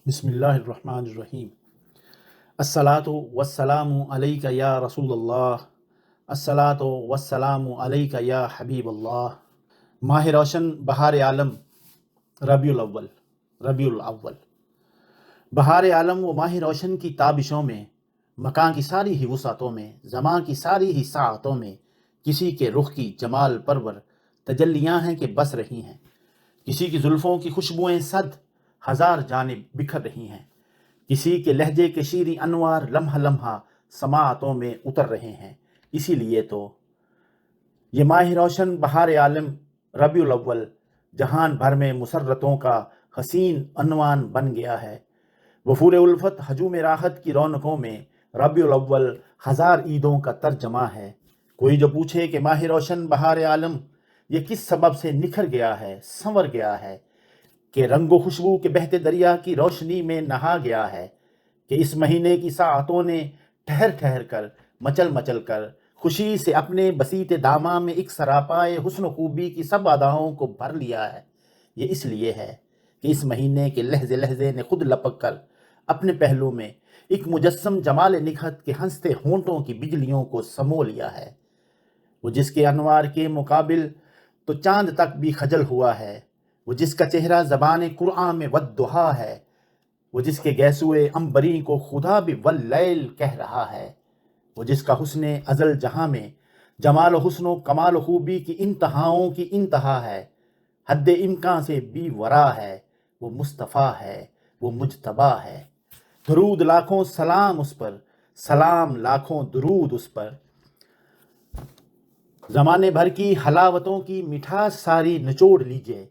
بسم اللہ الرحمن الرحیم۔ الصلاۃ والسلام علیک یا رسول اللہ، الصلاۃ والسلام علیک یا حبیب اللہ۔ ماہ روشن، بہار عالم، ربیع الاول۔ بہار عالم و ماہ روشن کی تابشوں میں، مکان کی ساری ہی وسعتوں میں، زمان کی ساری ہی ساعتوں میں کسی کے رخ کی جمال پرور تجلیاں ہیں کہ بس رہی ہیں، کسی کی زلفوں کی خوشبوئیں صد ہزار جانب بکھر رہی ہیں، کسی کے لہجے کے شیریں انوار لمحہ لمحہ سماعتوں میں اتر رہے ہیں۔ اسی لیے تو یہ ماہ روشن بہار عالم ربیع الاول جہان بھر میں مسرتوں کا حسین عنوان بن گیا ہے۔ وفور الفت ہجوم راحت کی رونقوں میں ربیع الاول ہزار عیدوں کا ترجمہ ہے۔ کوئی جو پوچھے کہ ماہ روشن بہار عالم یہ کس سبب سے نکھر گیا ہے، سنور گیا ہے، کہ رنگ و خوشبو کے بہتے دریا کی روشنی میں نہا گیا ہے، کہ اس مہینے کی ساعتوں نے ٹھہر ٹھہر کر، مچل مچل کر خوشی سے اپنے بسیط داماں میں ایک سراپائے حسن و خوبی کی سب اداؤں کو بھر لیا ہے۔ یہ اس لیے ہے کہ اس مہینے کے لہجے لہجے نے خود لپک کر اپنے پہلو میں ایک مجسم جمال نکھت کے ہنستے ہونٹوں کی بجلیوں کو سمو لیا ہے۔ وہ جس کے انوار کے مقابل تو چاند تک بھی خجل ہوا ہے، وہ جس کا چہرہ زبان قرآن میں والضحیٰ ہے، وہ جس کے گیسوئے عنبری کو خدا بھی واللیل کہہ رہا ہے، وہ جس کا حسن ازل جہاں میں جمال و حسن و کمال و خوبی کی انتہاؤں کی انتہا ہے، حد امکان سے بھی ورا ہے، وہ مصطفیٰ ہے، وہ مجتبیٰ ہے۔ درود لاکھوں سلام اس پر، سلام لاکھوں درود اس پر۔ زمانے بھر کی حلاوتوں کی مٹھاس ساری نچوڑ لیجئے،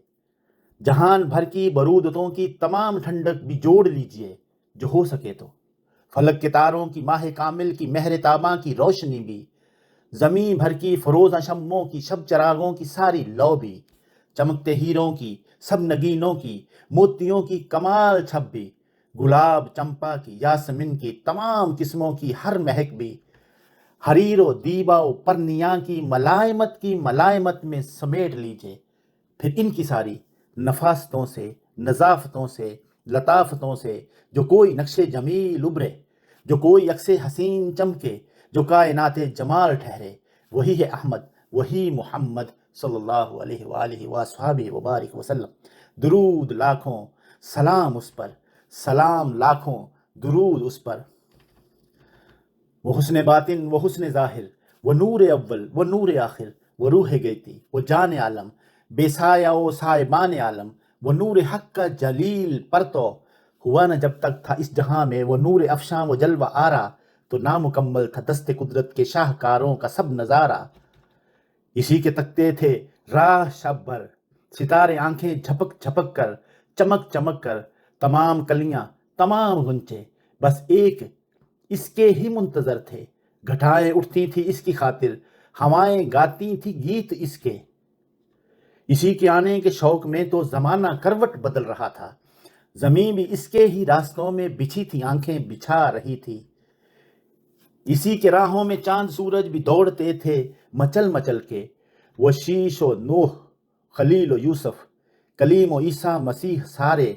جہان بھر کی برودتوں کی تمام ٹھنڈک بھی جوڑ لیجئے جو ہو سکے تو۔ فلک کے تاروں کی ماہ کامل کی مہر تاباں کی روشنی بھی، زمیں بھر کی فروزہ شمعوں کی شب چراغوں کی ساری لو بھی، چمکتے ہیروں کی سب نگینوں کی موتیوں کی کمال چھب بھی، گلاب چمپا کی یاسمین کی تمام قسموں کی ہر مہک بھی، حریر و دیبا و پرنیاں کی ملائمت میں سمیٹ لیجئے۔ پھر ان کی ساری نفاستوں سے، نظافتوں سے، لطافتوں سے جو کوئی نقش جمیل ابھرے، جو کوئی عکس حسین چمکے، جو کائنات جمال ٹھہرے، وہی ہے احمد، وہی محمد صلی اللہ علیہ وآلہ وصحبہ وبارک وسلم۔ درود لاکھوں سلام اس پر، سلام لاکھوں درود اس پر۔ وہ حسن باطن، وہ حسن ظاہر، وہ نور اول، وہ نور آخر، وہ روح گیتی، وہ جان عالم، بے سایہ و صاحبان عالم، وہ نور حق کا جلیل پرتو۔ ہوا نہ جب تک تھا اس جہاں میں وہ نور افشاں و جلوہ آرا، تو نامکمل تھا دست قدرت کے شاہکاروں کا سب نظارہ۔ اسی کے تکتے تھے راہ شب بھر، ستارے آنکھیں جھپک جھپک کر، چمک چمک کر، تمام کلیاں، تمام غنچے بس ایک اس کے ہی منتظر تھے۔ گھٹائیں اٹھتی تھی اس کی خاطر، ہوائیں گاتی تھی گیت اس کے۔ اسی کے آنے کے شوق میں تو زمانہ کروٹ بدل رہا تھا، زمین بھی اس کے ہی راستوں میں بچھی تھی، آنکھیں بچھا رہی تھی۔ اسی کے راہوں میں چاند سورج بھی دوڑتے تھے مچل مچل کے۔ وہ شیش و نوح، خلیل و یوسف، کلیم و عیسیٰ مسیح سارے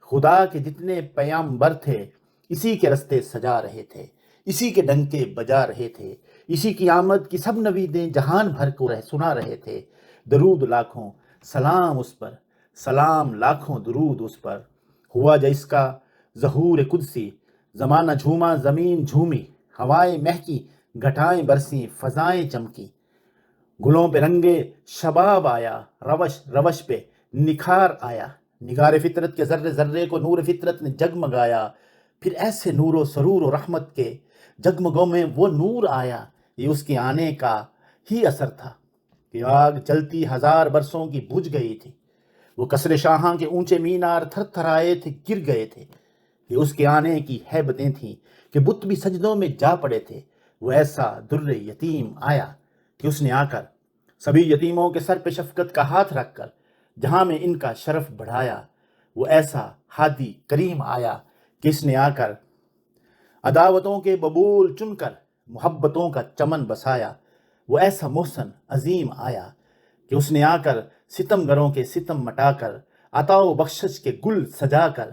خدا کے جتنے پیامبر تھے، اسی کے رستے سجا رہے تھے، اسی کے ڈنکے بجا رہے تھے، اسی کی آمد کی سب نویدیں جہان بھر کو سنا رہے تھے۔ درود لاکھوں سلام اس پر، سلام لاکھوں درود اس پر۔ ہوا جس کا ظہور قدسی، زمانہ جھوما زمین جھومی، ہوائیں مہکی، گھٹائیں برسیں، فضائیں چمکی، گلوں پہ رنگے شباب آیا، روش روش پہ نکھار آیا، نگار فطرت کے ذرے ذرے کو نور فطرت نے جگمگایا۔ پھر ایسے نور و سرور و رحمت کے جگمگوں میں وہ نور آیا، یہ اس کے آنے کا ہی اثر تھا کہ آگ جلتی ہزار برسوں کی بجھ گئی تھی، وہ قصر شاہاں کے اونچے مینار تھر تھرائے تھے، گر گئے تھے، یہ اس کے آنے کی ہیبتیں تھیں کہ بت بھی سجدوں میں جا پڑے تھے۔ وہ ایسا در یتیم آیا کہ اس نے آ کر سبھی یتیموں کے سر پہ شفقت کا ہاتھ رکھ کر جہاں میں ان کا شرف بڑھایا۔ وہ ایسا ہادی کریم آیا کہ اس نے آ کر عداوتوں کے ببول چن کر محبتوں کا چمن بسایا۔ وہ ایسا محسن عظیم آیا کہ اس نے آ کر ستم گروں کے ستم مٹا کر، عطا و بخشش کے گل سجا کر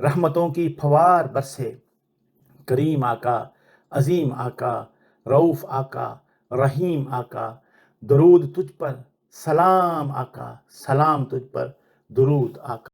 رحمتوں کی فوار برسے، کریم آقا، عظیم آقا، رؤوف آقا، رحیم آقا، درود تجھ پر، سلام آقا، سلام تجھ پر، درود آقا۔